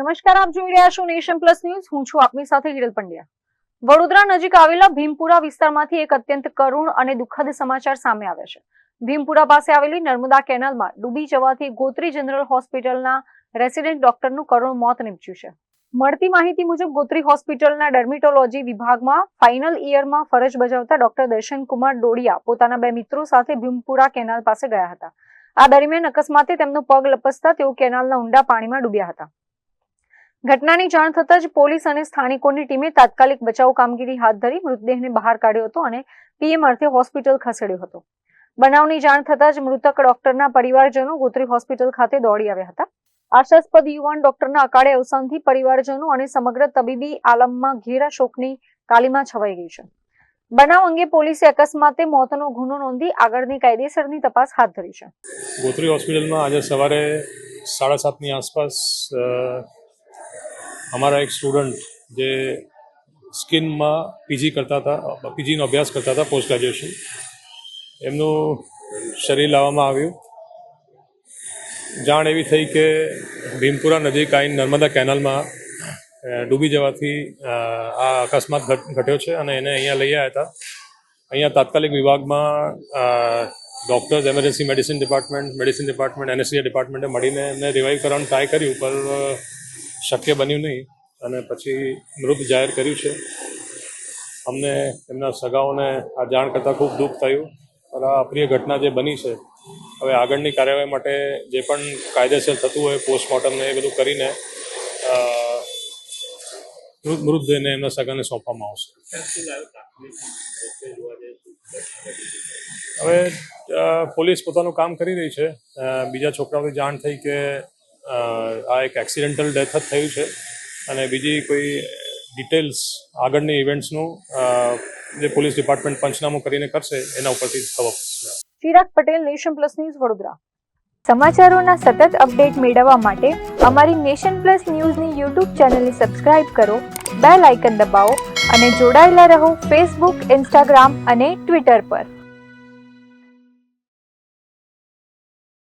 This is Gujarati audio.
નમસ્કાર, આપ જોઈ રહ્યા છો નેશન પ્લસ ન્યૂઝ. હું છું આપની સાથે હિરલ પંડ્યા. વડોદરા નજીક આવેલા ભીમપુરા વિસ્તારમાંથી એક અત્યંત કરુણ અને દુઃખદ સમાચાર સામે આવ્યા છે. ભીમપુરા પાસે આવેલી નર્મદા કેનાલમાં ડૂબી જવાથી ગોત્રી જનરલ હોસ્પિટલના રેસિડેન્ટ ડોક્ટરનું કરુણ મોત નીપજ્યું છે. મળતી માહિતી મુજબ ગોત્રી હોસ્પિટલના ડર્મેટોલોજી વિભાગમાં ફાઇનલ ઈયરમાં ફરજ બજાવતા ડોક્ટર દર્શનકુમાર ડોડિયા પોતાના બે મિત્રો સાથે ભીમપુરા કેનાલ પાસે ગયા હતા. આ દરમિયાન અકસ્માતે તેમનો પગ લપસતા તેઓ કેનાલના ઊંડા પાણીમાં ડૂબ્યા હતા. ઘટનાની જાણ થતાં જ પોલીસ અને સ્થાનિકોની ટીમે તાત્કાલિક બચાવ કામગીરી હાથ ધરી મૃતદેહને બહાર કાઢ્યો હતો અને પીએમ અર્થે હોસ્પિટલ ખસેડ્યો હતો. બનાવની જાણ થતાં જ મૃતક ડોક્ટરના પરિવારજનો ગોત્રી હોસ્પિટલ ખાતે દોડી આવ્યા હતા. આશાસ્પદ યુવાન ડોક્ટરના અકાળે અવસાનથી પરિવારજનો અને સમગ્ર તબીબી આલમમાં ઘેરા શોકની કાલીમાં છવાઈ ગઈ છે. બનાવ અંગે પોલીસે અકસ્માતે મોતનો ગુનો નોંધી આગળની કાયદેસરની તપાસ હાથ ધરી છે. ગોત્રી હોસ્પિટલમાં આજે સવારે 7:30ની આસપાસ हमारा एक स्टूडेंट જે સ્કિનમાં પીજીનો અભ્યાસ કરતા હતા પોસ્ટ ગ્રેજ્યુએશન, એમનું શરીર લાવવામાં આવ્યું. જાણ એવી થઈ કે ભીમપુરા નજીક આવીને નર્મદા કેનાલમાં ડૂબી જવાથી આ અકસ્માત ઘટ્યો છે અને એને અહીંયા લઈ આવ્યા હતા. અહીંયા તાત્કાલિક વિભાગમાં doctors, emergency medicine department, anaesthesia ડિપાર્ટમેન્ટે મળીને એમને રિવાઇવ કરવાનું ટ્રાય કર્યું, પણ શક્ય બન્યું નહીં અને પછી મૃત જાહેર કર્યું છે. અમને એમના સગાઓને આ જાણ કરતાં ખૂબ દુઃખ થયું. અને આ અપ્રિય ઘટના જે બની છે, હવે આગળની કાર્યવાહી માટે જે પણ કાયદેસર થતું હોય પોસ્ટમોર્ટમને એ બધું કરીને મૃતદેહને એમના સગાને સોંપવામાં આવશે. હવે પોલીસ પોતાનું કામ કરી રહી છે. બીજા છોકરાઓની જાણ થઈ કે આ એક એક્સિડેન્ટલ ડેથ જ થયું છે અને બીજી કોઈ ડિટેલ્સ આગળની ઇવેન્ટ્સનું જે પોલીસ ડિપાર્ટમેન્ટ પંચનામું કરીને કરશે એના ઉપરથી ખબર પડશે. Chirag Patel, nation plus news, Vadodara. સમાચારોના સતત અપડેટ મેળવવા માટે અમારી નેશન પ્લસ ન્યૂઝની યુટ્યુબ ચેનલને સબસ્ક્રાઇબ કરો, બેલ આઇકન દબાવો અને જોડાયેલા રહો ફેસબુક, ઇન્સ્ટાગ્રામ અને ટ્વિટર પર.